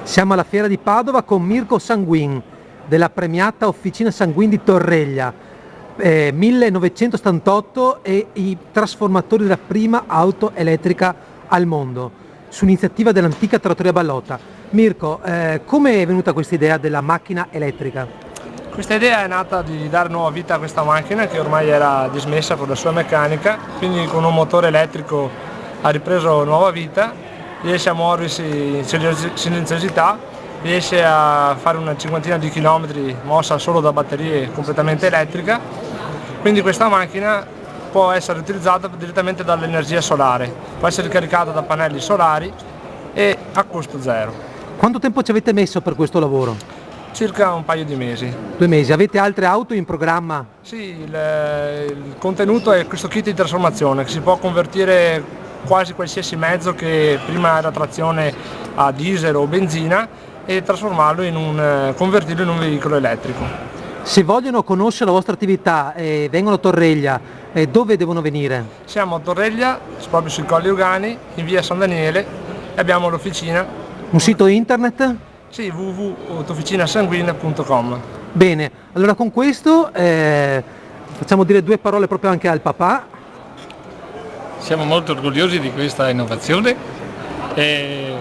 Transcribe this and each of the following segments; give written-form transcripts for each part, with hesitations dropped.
Siamo alla fiera di Padova con Mirko Sanguin della premiata Officina Sanguin di Torreglia, 1978 e i trasformatori della prima auto elettrica al mondo, su iniziativa dell'antica Trattoria Ballotta. Mirko, come è venuta questa idea della macchina elettrica? Questa idea è nata di dare nuova vita a questa macchina che ormai era dismessa per la sua meccanica, quindi con un motore elettrico ha ripreso nuova vita, riesce a muoversi in silenziosità, riesce a fare una cinquantina di chilometri mossa solo da batterie completamente elettrica, quindi questa macchina può essere utilizzata direttamente dall'energia solare, può essere caricata da pannelli solari e a costo zero. Quanto tempo ci avete messo per questo lavoro? Circa un paio di mesi. 2 mesi. Avete altre auto in programma? Sì, il contenuto è questo kit di trasformazione che si può convertire quasi qualsiasi mezzo che prima era trazione a diesel o benzina e trasformarlo convertirlo in un veicolo elettrico. Se vogliono conoscere la vostra attività e vengono a Torreglia, dove devono venire? Siamo a Torreglia, proprio sui Colli Ugani, in via San Daniele, e abbiamo l'officina. Un sito internet? Sì, www.officinasanguin.com. Bene, allora con questo facciamo dire 2 parole proprio anche al papà. Siamo molto orgogliosi di questa innovazione e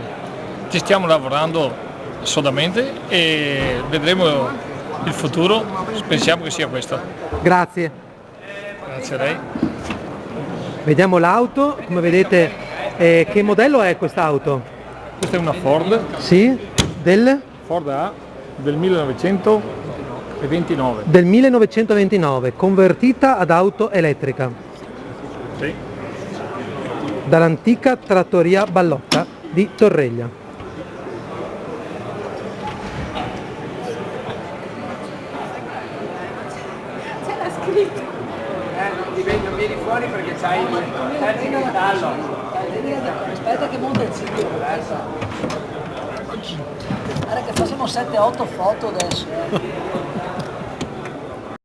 ci stiamo lavorando solamente e vedremo il futuro, pensiamo che sia questo. Grazie. Grazie a lei. Vediamo l'auto, come vedete, che modello è quest'auto? Questa è una Ford. Sì? Ford A del 1929. Del 1929, convertita ad auto elettrica. Sì. Dall'antica Trattoria Ballotta di Torreglia. C'era scritto. Non vieni fuori perché c'hai il metallo. Aspetta che monta il sito. Guarda che facciamo 7-8 foto adesso.